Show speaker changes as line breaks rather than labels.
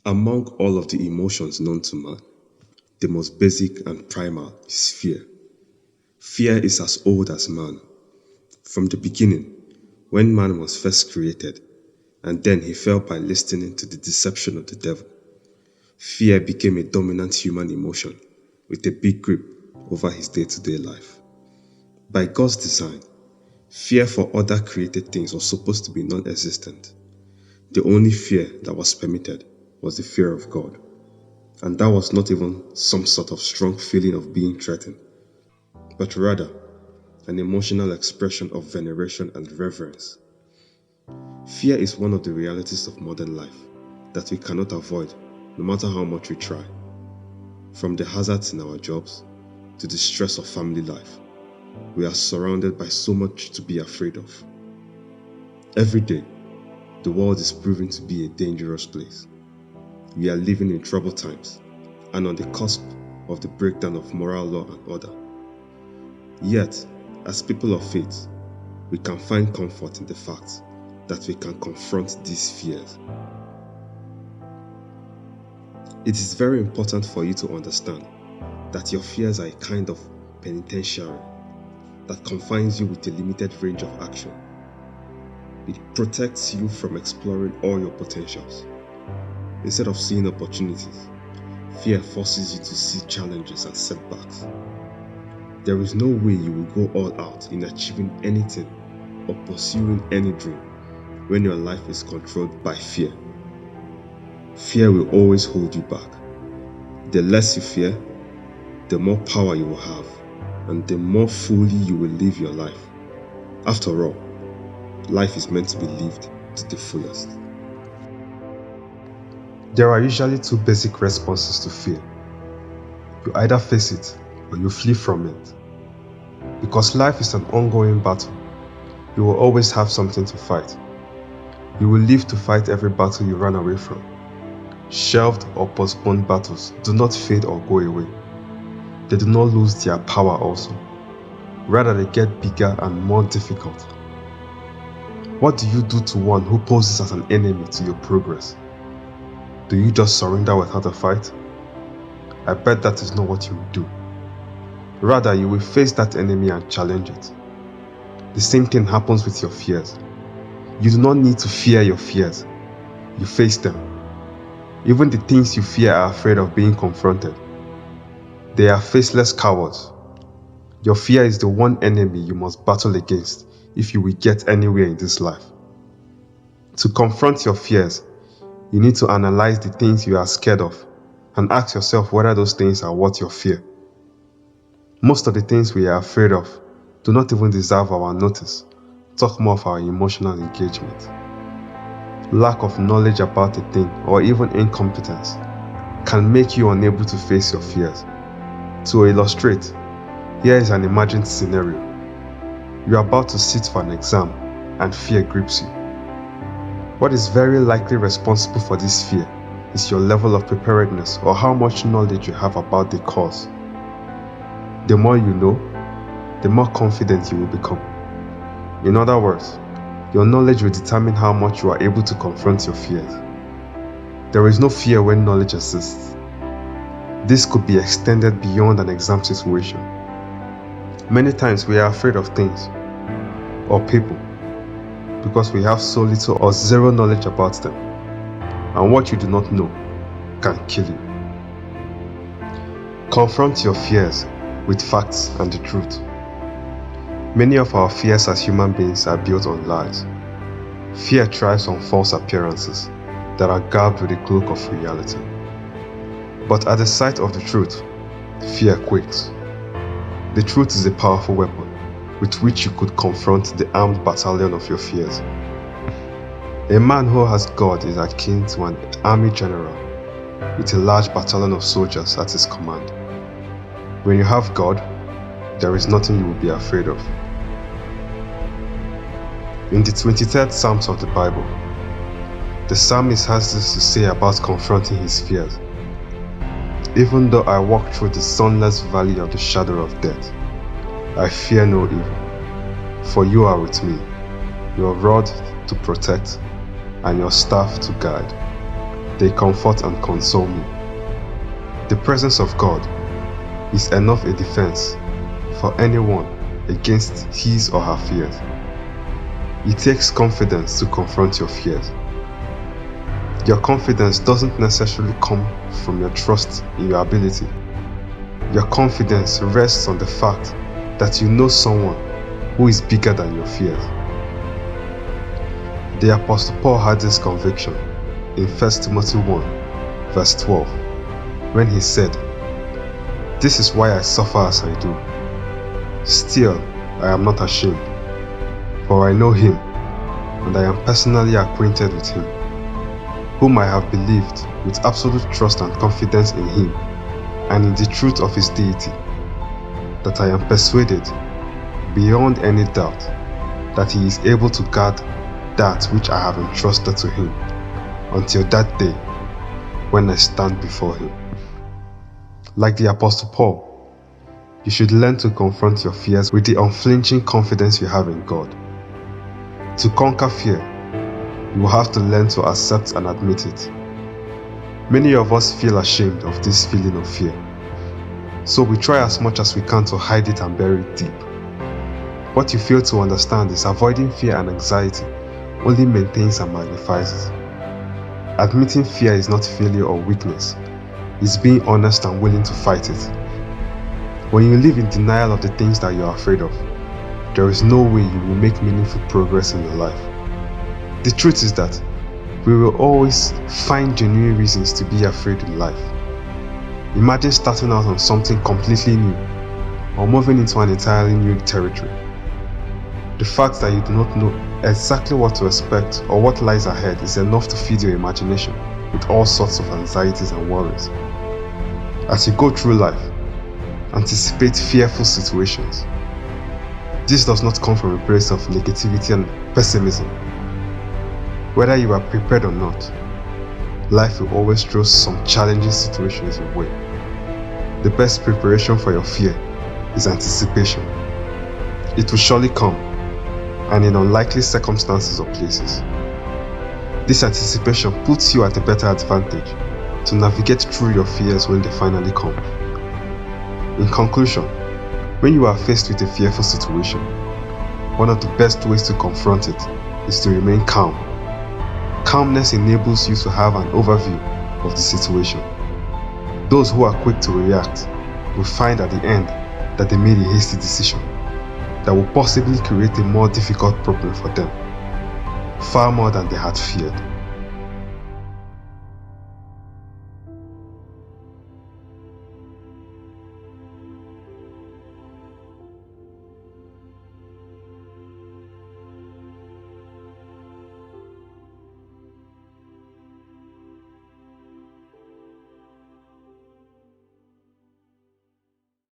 Among all of the emotions known to man, the most basic and primal is fear. Fear is as old as man. From the beginning, when man was first created, and then he fell by listening to the deception of the devil, fear became a dominant human emotion with a big grip over his day-to-day life. By God's design, fear for other created things was supposed to be non-existent. The only fear that was permitted was the fear of God. And that was not even some sort of strong feeling of being threatened, but rather an emotional expression of veneration and reverence. Fear is one of the realities of modern life that we cannot avoid no matter how much we try. From the hazards in our jobs to the stress of family life, we are surrounded by so much to be afraid of. Every day, the world is proving to be a dangerous place. We are living in troubled times and on the cusp of the breakdown of moral law and order. Yet, as people of faith, we can find comfort in the fact that we can confront these fears. It is very important for you to understand that your fears are a kind of penitentiary that confines you with a limited range of action. It protects you from exploring all your potentials. Instead of seeing opportunities, fear forces you to see challenges and setbacks. There is no way you will go all out in achieving anything or pursuing any dream when your life is controlled by fear. Fear will always hold you back. The less you fear, the more power you will have, and the more fully you will live your life. After all, life is meant to be lived to the fullest. There are usually two basic responses to fear. You either face it or you flee from it. Because life is an ongoing battle, you will always have something to fight. You will live to fight every battle you run away from. Shelved or postponed battles do not fade or go away. They do not lose their power also. Rather, they get bigger and more difficult. What do you do to one who poses as an enemy to your progress? Do you just surrender without a fight? I bet that is not what you will do. Rather, you will face that enemy and challenge it. The same thing happens with your fears. You do not need to fear your fears. You face them. Even the things you fear are afraid of being confronted. They are faceless cowards. Your fear is the one enemy you must battle against if you will get anywhere in this life. To confront your fears, you need to analyze the things you are scared of and ask yourself whether those things are worth your fear. Most of the things we are afraid of do not even deserve our notice. Talk more of our emotional engagement. Lack of knowledge about a thing or even incompetence can make you unable to face your fears. To illustrate, here is an imagined scenario. You are about to sit for an exam and fear grips you. What is very likely responsible for this fear is your level of preparedness or how much knowledge you have about the course. The more you know, the more confident you will become. In other words, your knowledge will determine how much you are able to confront your fears. There is no fear when knowledge exists. This could be extended beyond an exam situation. Many times we are afraid of things or people because we have so little or zero knowledge about them, and what you do not know can kill you. Confront your fears with facts and the truth. Many of our fears as human beings are built on lies. Fear thrives on false appearances that are garbed with a cloak of reality. But at the sight of the truth, fear quakes. The truth is a powerful weapon with which you could confront the armed battalion of your fears. A man who has God is akin to an army general with a large battalion of soldiers at his command. When you have God, there is nothing you will be afraid of. In the 23rd Psalms of the Bible, the psalmist has this to say about confronting his fears. Even though I walk through the sunless valley of the shadow of death, I fear no evil, for you are with me, your rod to protect and your staff to guide. they comfort and console me. The presence of God is enough a defense for anyone against his or her fears. It takes confidence to confront your fears. Your confidence doesn't necessarily come from your trust in your ability. Your confidence rests on the fact that you know someone who is bigger than your fears. The Apostle Paul had this conviction in 1 Timothy 1, verse 12, when he said, "This is why I suffer as I do. Still, I am not ashamed, for I know him, and I am personally acquainted with him, whom I have believed with absolute trust and confidence in him, and in the truth of his deity, that I am persuaded, beyond any doubt, that he is able to guard that which I have entrusted to him, until that day when I stand before him." Like the Apostle Paul, you should learn to confront your fears with the unflinching confidence you have in God. To conquer fear, you will have to learn to accept and admit it. Many of us feel ashamed of this feeling of fear, so we try as much as we can to hide it and bury it deep. What you fail to understand is avoiding fear and anxiety only maintains and magnifies it. Admitting fear is not failure or weakness, it's being honest and willing to fight it. When you live in denial of the things that you are afraid of, there is no way you will make meaningful progress in your life. The truth is that we will always find genuine reasons to be afraid in life. Imagine starting out on something completely new, or moving into an entirely new territory. The fact that you do not know exactly what to expect or what lies ahead is enough to feed your imagination with all sorts of anxieties and worries. As you go through life, anticipate fearful situations. This does not come from a place of negativity and pessimism. Whether you are prepared or not, life will always throw some challenging situations your way. The best preparation for your fear is anticipation. It will surely come, and in unlikely circumstances or places. This anticipation puts you at a better advantage to navigate through your fears when they finally come. In conclusion, when you are faced with a fearful situation, one of the best ways to confront it is to remain calm. Calmness enables you to have an overview of the situation. Those who are quick to react will find at the end that they made a hasty decision that will possibly create a more difficult problem for them, far more than they had feared.